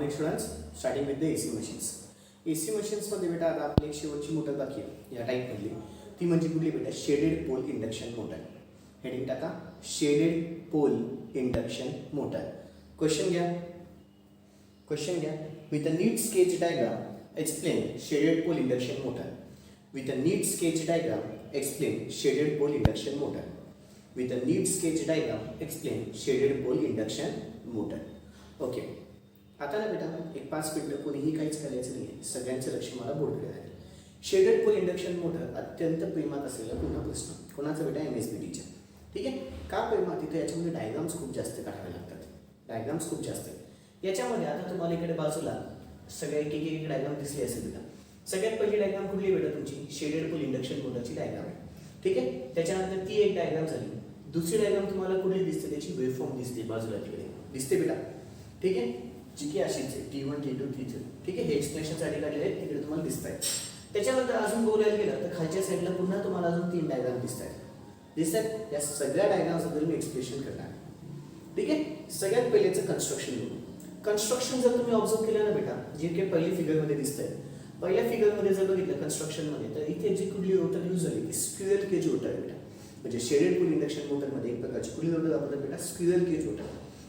Morning students, starting with the AC machines. AC मशीन्समध्ये बेटा आता आपली एक शेवटची मोटर बाकी आहे या टाईपमधली. ती म्हणजे कुठली बेटा? Shaded pole induction motor. Heading टाका, shaded pole induction motor. Question घ्या. With a neat sketch diagram explain shaded pole induction motor. With a neat sketch diagram explain shaded pole induction motor. With a neat sketch diagram explain shaded pole induction motor. Okay, आता ना बेटा एक 5 मिनिटं कोणीही काहीच करायचं नाही आहे, सगळ्यांचं लक्ष मला बोर्डकडे आहे. शेडेड पोल इंडक्शन मोटर अत्यंत प्रेमात असलेला पुन्हा प्रश्न. कोणाचा बेटा? MSBTच्या. ठीक आहे. का प्रेमात? तिथे याच्यामध्ये डायग्राम्स खूप जास्त काढावे लागतात. डायग्राम्स खूप जास्त आहेत याच्यामध्ये. आता तुम्हाला इकडे बाजूला सगळ्या एक डायग्राम दिसली असेल बेटा. सगळ्यात पहिली डायग्राम कुठली बेटा? तुमची शेडेड पोल इंडक्शन मोटरची डायग्राम आहे. ठीक आहे. त्याच्यानंतर ती एक डायग्राम झाली. दुसरी डायग्राम तुम्हाला कुठली दिसते? त्याची वेव्हफॉर्म दिसते बाजूला तिकडे. दिसते बेटा? ठीक आहे. जी की अशीच आहे, T1 T2 T3. ठीक आहे. हे एक्सप्लेनेशनसाठी काढलेले आहेत, तिकडे तुम्हाला दिसत आहेत. त्याच्यानंतर अजून बोलायला गेलं तर खालच्या साईडला पुन्हा तुम्हाला अजून 3 डायग्राम दिसत आहेत. या सगळ्या डायग्राम्सबद्दल मी एक्सप्लेनेशन करणार. ठीक आहे. सगळ्यात पहिलेचं कन्स्ट्रक्शन बघू. कन्स्ट्रक्शन जर तुम्ही ऑब्झर्व केलं ना बेटा, जे काही पहिली फिगरमध्ये दिसत आहे, पहिल्या फिगरमध्ये जर बघितलं कन्स्ट्रक्शनमध्ये, तर इथे जी कुठली रोटर यूज झाली ती स्क्विरल केज रोटर आहे बेटा. म्हणजे शेडेड पोल इंडक्शन मोटरमध्ये एक प्रकारची कुठली रोटर वापरतात बेटा? Squirrel cage rotor.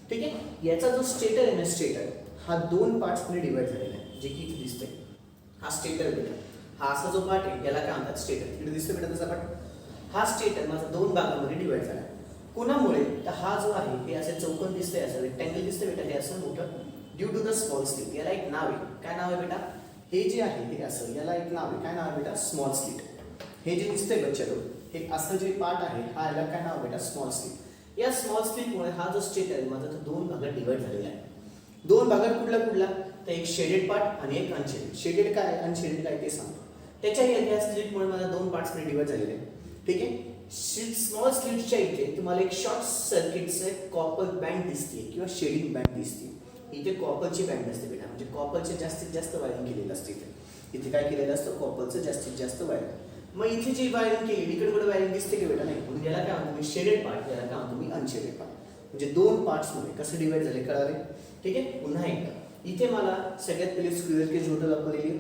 ठीक आहे. याचा जो स्टेटर आहे ना, स्टेटर हा 2 पार्ट्समध्ये डिवाइड झालेला आहे, जे की इथे दिसतंय. हा स्टेटर बेटा, हा असा जो पार्ट आहे याला काय म्हणतात? स्टेटर. इकडे दिसतो बेटा तसा पार्ट. हा स्टेटर माझा 2 भागामध्ये डिवाइड झाला. कोणामुळे? तर हा जो आहे हे असे चौकोन दिसतंय, असं रेक्टँगल दिसतंय बेटा, हे असं मोठं. Due to the small slit. याला एक नाव आहे. काय नाव आहे बेटा? हे जे आहे हे असं, याला एक नाव आहे. काय नाव आहे बेटा? Small slit. हे जे दिसतंय बच्चालो, हे असं जे पार्ट आहे हा याला काय नाव बेटा? Small slit. या स्मॉल स्लिटमुळे हा जो स्टेटर आहे माझा तो 2 भागात डिवाइड झालेला आहे. 2 भागात कुठला? तर एक शेडेड पार्ट आणि एक अनशेडेड. शेडेड काय, अनशेडेड काय ते सांगतो. त्याच्या या स्लिटमुळे माझा 2 पार्ट्समध्ये डिवाइड झालेले आहे. ठीक आहे. स्मॉल स्लिटच्या इथे तुम्हाला एक शॉर्ट सर्किटचं कॉपर बँड दिसते किंवा शेडिंग बँड दिसते. इथे कॉपरची बँड असते बेटा, म्हणजे कॉपरचे जास्तीत जास्त वायरिंग केलेलं असते. इथे काय केलेलं असतं? कॉपरचं जास्तीत जास्त वायरिंग. मग इथे जी वायरिंग केली इकडे वायरिंग दिसते की बेटा? नाही. म्हणजे याला काय म्हणतो मी? Shaded part. याला काय म्हणतो मी? Unshielded part. म्हणजे 2 पार्ट्समध्ये कसं डिवाइड झाले कळाले? ठीक आहे. पुन्हा एकदा इथे मला सगळ्यात पहिले स्क्विरल केज रोटर वापरलेली.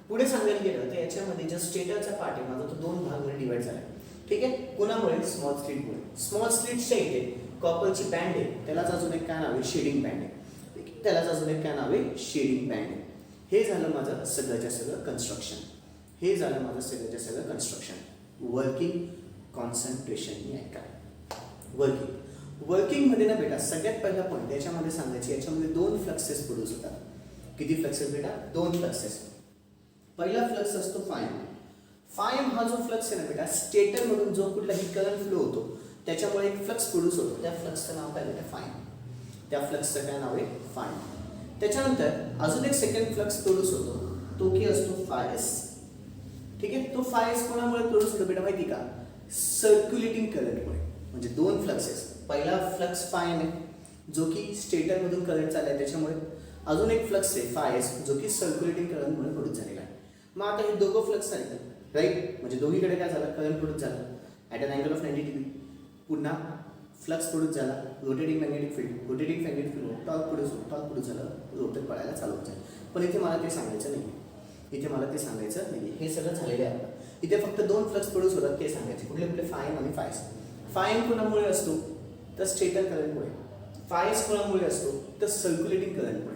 पुढे सांगायला गेलं तर याच्यामध्ये जो स्टेटरचा पार्ट आहे माझा तो 2 भागामध्ये डिवाइड झाला. ठीक आहे. कोणामुळे? स्मॉल स्लिटमुळे. स्मॉल स्लिटच्या इथे कॉपरची बँड आहे, त्यालाच अजून एक काय नाव आहे? शेडिंग बँड आहे. त्यालाच अजून एक काय नाव आहे? शेडिंग बँड आहे. हे झालं माझं सगळ्याच्या सगळं कन्स्ट्रक्शन. वर्किंग कॉन्सन्ट्रेशन आहे काय? वर्किंगमध्ये ना बेटा सगळ्यात पहिला पॉईंट याच्यामध्ये सांगायची, याच्यामध्ये 2 फ्लक्सेस प्रोड्यूस होतात. किती फ्लक्सेस बेटा? 2 फ्लक्सेस. पहिला फ्लक्स असतो फायम. फायम हा जो फ्लक्स आहे ना बेटा, स्टेटरमधून जो कुठलाही करंट फ्लो होतो त्याच्यामुळे एक फ्लक्स प्रोड्यूस होतो. त्या फ्लक्सचं नाव काय बेटा? फायम. त्या फ्लक्सचं काय नाव आहे? फायम. त्याच्यानंतर अजून एक सेकंड फ्लक्स प्रोड्यूस होतो, तो की असतो फायस. ठीक आहे. तो फायस कोणामुळे प्रोड्यूस होतो बेटा माहिती का? सर्क्युलेटिंग करंटमुळे. म्हणजे 2 फ्लक्सेस. पहिला फ्लक्स फायम आहे जो की स्टेटरमधून करंट चाललाय त्याच्यामुळे. अजून एक फ्लक्स आहे फायस जो की सर्क्युलेटिंग करंटमुळे प्रोड्यूस झालेला आहे. मग आता हे दोघं फ्लक्स आहेत, राईट? म्हणजे दोन्हीकडे काय झालं? करंट प्रोड्यूस झाला at an angle of 90 degree. पुन्हा फ्लक्स प्रोड्यूस झाला, rotating magnetic field torque produce झालं, रोटर पळायला चालू झालं. पण इथे मला ते सांगायचं नाही. हे सगळं झालेलं आहे. इथे फक्त 2 फ्लक्स प्रोड्यूस होतात ते सांगायचे. कुठले? फायम आणि फायस. फायम कोणामुळे असतो? तर स्टेटर करंटमुळे. फायस कोणामुळे असतो? तर सर्क्युलेटिंग करंटमुळे.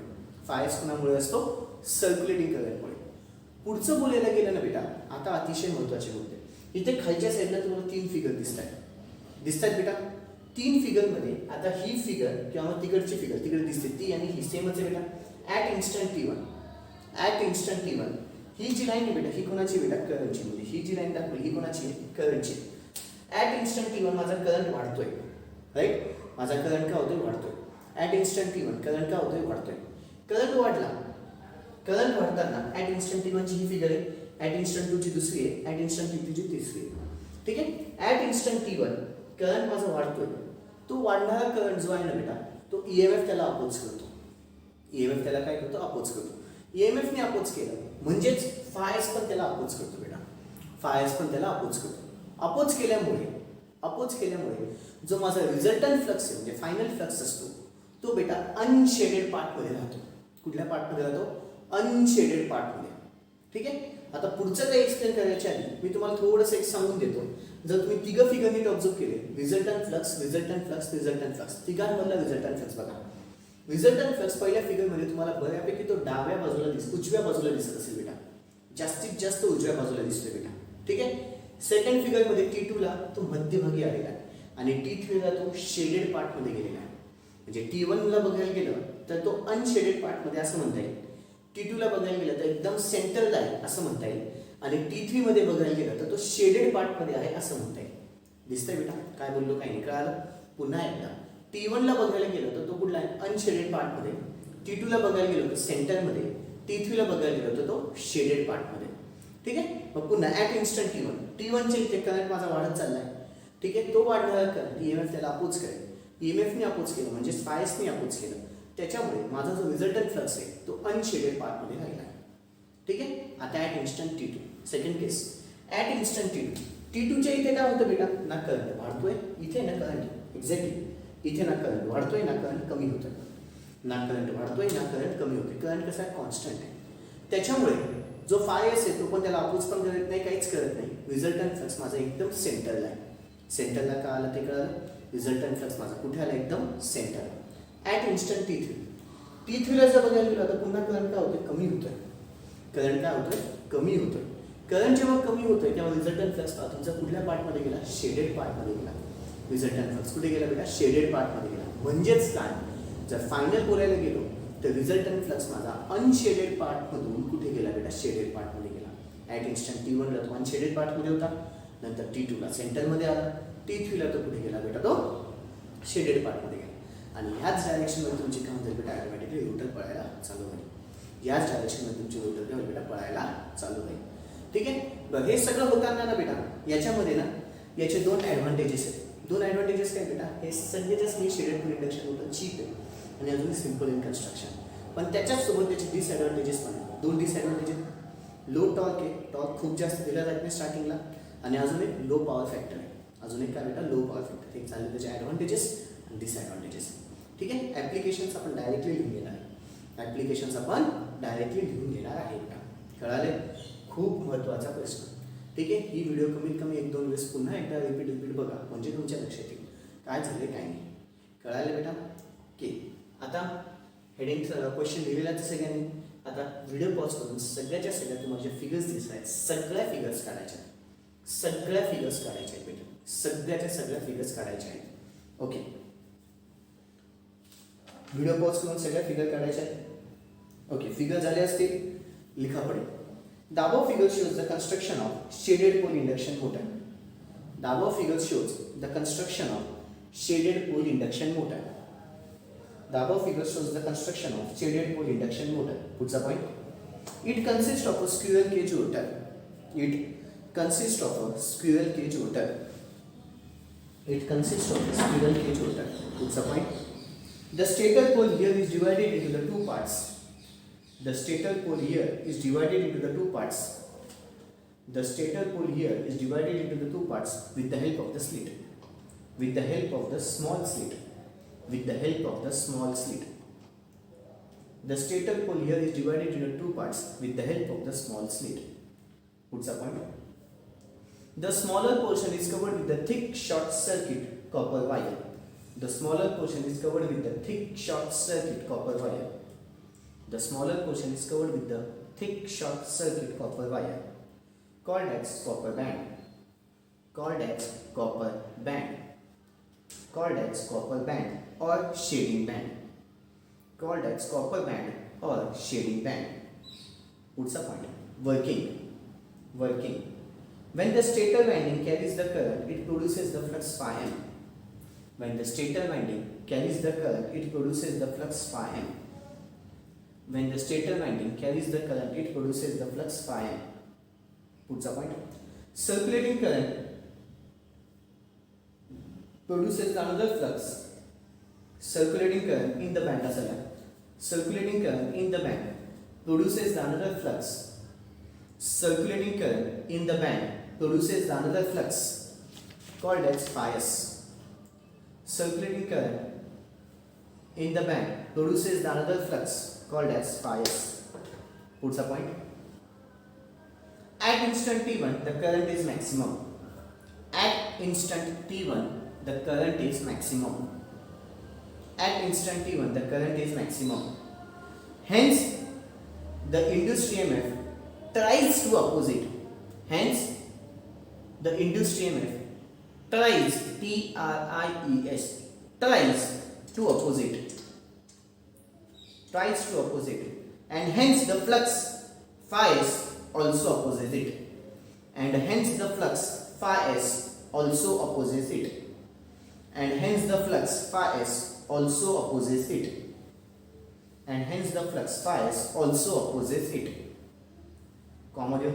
पुढचं बोलायला गेलं ना बेटा, आता अतिशय महत्त्वाचे मुद्दे. इथे खालच्या साईडला तुम्हाला 3 फिगर दिसत आहेत बेटा. 3 फिगरमध्ये आता ही फिगर किंवा मग तिकडची फिगर तिकडे दिसते, ती आणि ही सेमच आहे बेटा. ॲट इन्स्टंट T1 ही जी लाईन आहे बेटा, ही कोणाची बेटा? करंटची. म्हणजे ही जी लाईन दाखवली ही कोणाची? करंटची. ॲट इन्स्टंट T1 माझा करंट वाढतोय, राईट? माझा करंट काय होतोय? वाढतोय. ॲट इन्स्टंट T1 करंट काय होतोय? वाढतोय. करंट वाढला. करंट वाढताना ॲट इन्स्टंट T1 ची ही फिगर आहे, ॲट इन्स्टंट 2 ची दुसरी आहे, ॲट इन्स्टंट T2 ची तिसरी आहे. ठीक आहे. ॲट इन्स्टंट T1 करंट माझा वाढतोय. तो वाढणारा करंट जो आहे ना बेटा, तो EMF त्याला अपोज करतो. त्याला काय करतो? अपोज करतो. EMF ने अपोज केलं म्हणजेच फायस पण त्याला अपोज करतो बेटा. अपोज केल्यामुळे जो माझा रिझल्टंट फ्लक्स आहे म्हणजे फायनल फ्लक्स असतो तो बेटा अनशेडेड पार्टमध्ये राहतो. कुठल्या पार्टमध्ये राहतो? अनशेडेड पार्टमध्ये. ठीक आहे. आता पुढचं काही एक्सप्लेन करायच्या आधी मी तुम्हाला थोडंसं एक सांगून देतो. जर तुम्ही तिघं फिगर नीट ऑब्झर्व केले, resultant flux, resultant flux, resultant flux, तिघांमधला रिझल्टंट फ्लक्स बघा. रिझल्टंट फ्लक्स पहिल्या फिगरमध्ये तुम्हाला बऱ्यापैकी तो डाव्या बाजूला उजव्या बाजूला दिसत असेल बेटा. जास्तीत जास्त उजव्या बाजूला दिसतोय बेटा. ठीक आहे. सेकंड फिगरमध्ये T2 ला तो मध्यभागी आलेला आहे आणि T3 ला तो शेडेड पार्टमध्ये गेलेला आहे. म्हणजे T1 ला बघायला गेलं तर तो अनशेडेड पार्टमध्ये असं म्हणता येईल. T2 ला बघायला गेलं तर एकदम सेंटरला आहे असं म्हणता येईल. आणि T3 मध्ये बघायला गेलं तर तो शेडेड पार्टमध्ये आहे असं म्हणता येईल. दिसतंय बेटा? काय बोललो काही नाही कळालं? पुन्हा एकदा T1 ला बघायला गेलं तर तो कुठला आहे? अनशेडेड पार्टमध्ये. T2 ला बघायला गेलो तर सेंटरमध्ये. T3 ला बघायला गेलो तर तो शेडेड पार्टमध्ये. ठीक आहे. मग पुन्हा ॲट इन्स्टंट T1 च्या इथे करंट माझा वाढत चाललाय. ठीक आहे. तो वाढणारा करंट EMF त्याला अपोज करेल. EMF ने अपोज केलं म्हणजे स्पायसने अपोज केलं. त्याच्यामुळे माझा जो रिझल्टंट फ्लक्स आहे तो अनशेडेड पार्टमध्ये राहिला आहे. ठीक आहे. आता at instant T2 second case. At instant T2 च्या इथे काय होतं बेटा? ना करंट वाढतोय, इथे ना करंट एक्झॅक्टली इथे ना करंट वाढतोय ना करंट कमी होतोय. ना करंट वाढतोय ना करंट कमी होतोय. करंट कसा आहे? कॉन्स्टंट आहे. त्याच्यामुळे जो फायस आहे तो पण त्याला अपोज पण करत नाही, काहीच करत नाही. रिझल्टंट फ्लक्स माझा एकदम सेंटरला आहे. सेंटरला का आलं ते कळलं? रिझल्टंट फ्लक्स माझा कुठे आला? एकदम सेंटर. ॲट इन्स्टंट T3 ला जर बघायला गेलं तर पुन्हा करंट काय होतोय? कमी होतोय. करंट काय होतोय? कमी होतोय. करंट जेव्हा कमी होतोय तेव्हा रिझल्टंट फ्लक्स तुमचा कुठल्या पार्टमध्ये गेला? शेडेड पार्टमध्ये गेला. रिझल्टंट फ्लक्स कुठे गेला बेटा? शेडेड पार्टमध्ये गेला. म्हणजेच काय? जर फायनल बोलायला गेलो तर रिझल्टंट फ्लक्स माझा अनशेडेड पार्टमधून कुठे गेला बेटा? शेडेड पार्टमध्ये गेला. ॲट इन्स्टंट T1 ला तो अनशेडेड पार्टमध्ये होता. नंतर T2 ला सेंटरमध्ये आला. T3 ला तो कुठे गेला बेटा? तो शेडेड पार्टमध्ये गेला. आणि ह्याच डायरेक्शनमध्ये तुमची काय होईल बेटा? ऑटोमॅटिकली रोटर पळायला चालू होईल. याच डायरेक्शनमध्ये तुमची रोटर काय होईल बेटा? पळायला चालू होईल. ठीक आहे. बरं, हे सगळं होताना ना बेटा याच्यामध्ये ना याचे दोन ॲडव्हान्टेजेस आहेत. दोन ॲडव्हान्टेजेस काय बेटा? हे सगळेच मी shaded pole induction motor cheap आहे आणि अजून सिम्पल इन कन्स्ट्रक्शन. पण त्याच्याचसोबत त्याचे डिसॲडव्हान्टेजेस पण आहेत. दोन डिसॲडव्हान्टेजेस. लो टॉर्क आहे. टॉर्क खूप जास्त दिला जात नाही स्टार्टिंगला. आणि अजून एक लो पॉवर फॅक्टर आहे. अजून एक काय बेटा? Low power factor. एक चालले त्याचे ॲडव्हान्टेजेस आणि डिसॲडव्हान्टेजेस. ठीक आहे. ॲप्लिकेशन्स आपण डायरेक्टली लिहून घेणार आहे. ॲप्लिकेशन्स आपण डायरेक्टली लिहून घेणार आहे बेटा. कळाले? खूप महत्त्वाचा प्रश्न. ठीक आहे. ही व्हिडिओ कमीत कमी 1-2 वेळेस पुन्हा एकदा रिपीट बघा म्हणजे तुमच्या लक्षात येईल काय झाले काय नाही. कळाले बेटा? ओके. आता हेडिंग क्वेश्चन लिहिलेलाच सगळ्यांनी. आता व्हिडिओ पॉज करून सगळ्याच्या सगळ्या तुम्हाला जे फिगर्स दिसत आहेत सगळ्या फिगर्स काढायच्या आहेत. सगळ्या फिगर्स काढायच्या आहेत बेटा. सगळ्याच्या सगळ्या फिगर्स काढायच्या आहेत. ओके. व्हिडिओ पॉज करून सगळ्या फिगर काढायच्या आहेत. ओके. फिगर झाले असतील लिखा पुढे. The above figure shows the construction of shaded pole induction motor. The above figure shows the construction of shaded pole induction motor. The above figure shows the construction of shaded pole induction motor. Puts a point. It consists of a squirrel cage rotor. It consists of a squirrel cage rotor. It consists of a squirrel cage rotor. Puts a point. The stator pole here is divided into the two parts. The stator pole here is divided into the two parts. The stator pole here is divided into the two parts with the help of the slit. With the help of the small slit. With the help of the small slit. The stator pole here is divided into two parts with the help of the small slit. Puts a point. The smaller portion is covered with the thick short circuit copper wire. The smaller portion is covered with the thick short circuit copper wire. The smaller portion is covered with the thick short circuit copper wire called as copper band. Called as copper band. Called as copper band or shading band. Called as copper band or shading band. Puts a point. Working. Working. When the stator winding carries the current, it produces the flux phi m. When the stator winding carries the current, it produces the flux phi m. When the stator winding carries the current, it produces the flux phi m. Puts a point. Circulating current produces another flux. Circulating current in the band. Circulating current in the band produces another flux. Circulating current in the band produces another flux called as phi s. Circulating current in the band produces another flux called as phi s. पुढचा point. At instant t1 the current is maximum. At instant t1 the current is maximum. At instant t1 the current is maximum. Hence the induced EMF tries to oppose it. Hence the induced EMF tries, T-R-I-E-S, tries to oppose it. Tries to oppose it. And hence the flux phi s also opposes it. And hence the flux phi s also opposes it. And hence the flux phi s also opposes it. And hence the flux phi s also opposes it. Comma here.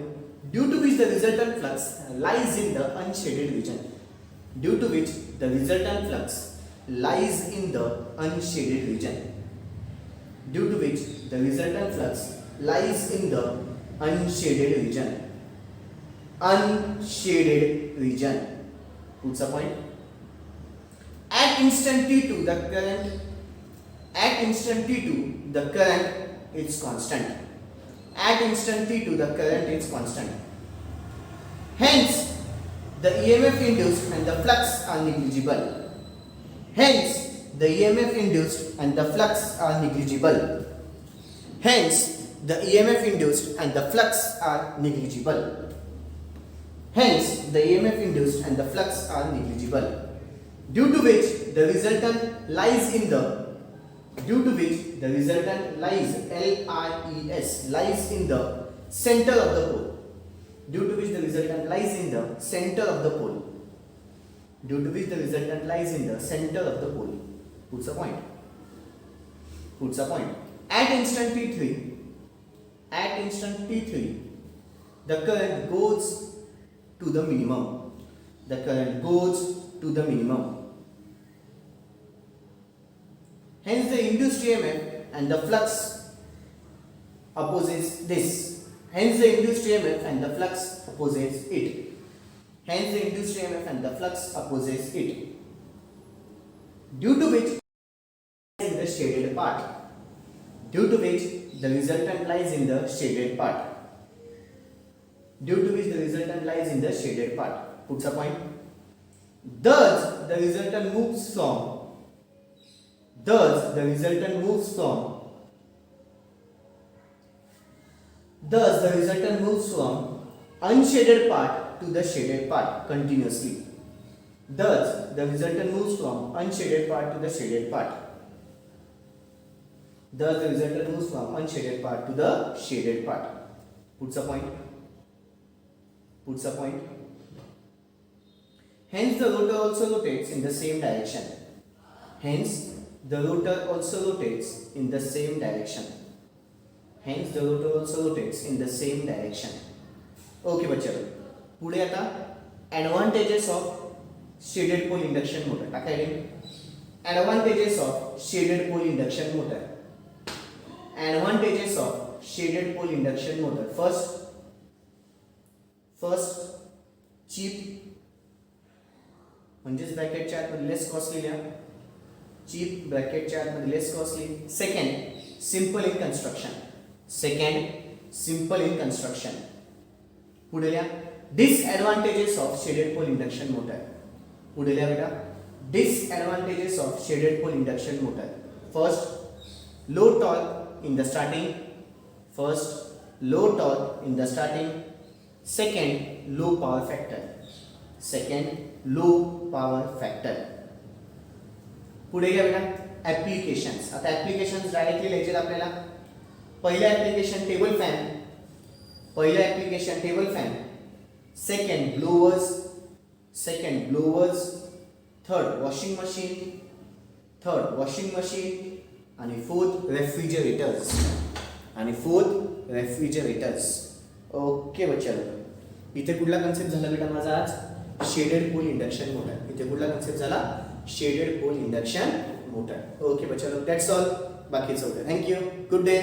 Due to which the resultant flux lies in the unshaded region. Due to which the resultant flux lies in the unshaded region. Due to which the resultant flux lies in the unshaded region. Unshaded region. What's the point? At instant t2 the current is constant. At instant t2 the current is constant. Hence the EMF induced and the flux are negligible. Hence the EMF induced and the flux are negligible. Hence the EMF induced and the flux are negligible. Hence the EMF induced and the flux are negligible. Due to which the resultant lies in the LIES lies in the center of the pole. Due to which the resultant lies in the center of the pole. Due to which the resultant lies in the center of the pole. What's the point? What's the point? At instant t3 the current goes to the minimum. The current goes to the minimum. Hence the induced EMF and the flux opposes this. Hence the induced EMF and the flux opposes it. Hence the induced EMF and the flux opposes it. Due to which in the shaded part. Due to which the resultant lies in the shaded part. Due to which the resultant lies in the shaded part. Puts a point. Thus the resultant moves from unshaded part to the shaded part continuously. Thus the resultant moves from unshaded part to the shaded part. Thus the resultant moves from unshaded part to the shaded part. Puts a point. Puts a point. Hence the rotor also rotates in the same direction. Hence the rotor also rotates in the same direction. Hence the rotor also rotates in the same direction. Okay बच्चों, पुढे आता advantages of shaded pole induction motor. टाका advantages of shaded pole induction motor. Advantages of shaded pole induction motor. First cheap म्हणजेच ब्रॅकेटच्या आतमध्ये less costly लिहा. Cheap ब्रॅकेटच्या आतमध्ये less costly. Second simple in construction. पुढे लिहा disadvantages of shaded pole induction motor. पुढे लिहा बेटा disadvantages of shaded pole induction motor. First low torque in the starting. Second low power factor. पुढे घ्या बेटा ऍप्लिकेशन्स. आता ऍप्लिकेशन्स डायरेक्टली लिहायचे आपल्याला. पहिलं application table fan. Second blowers. Third washing machine आणि फोर्थ रेफ्रिजरेटर्स. ओके बच्चा, इथे कुठला कन्सेप्ट झाला बेटा माझा आज? Shaded pole induction motor. इथे कुठला कन्सेप्ट झाला? Shaded pole induction motor. Okay बच्चा, दॅट्स ऑल. बाकीचं होतं. थँक्यू. Good day.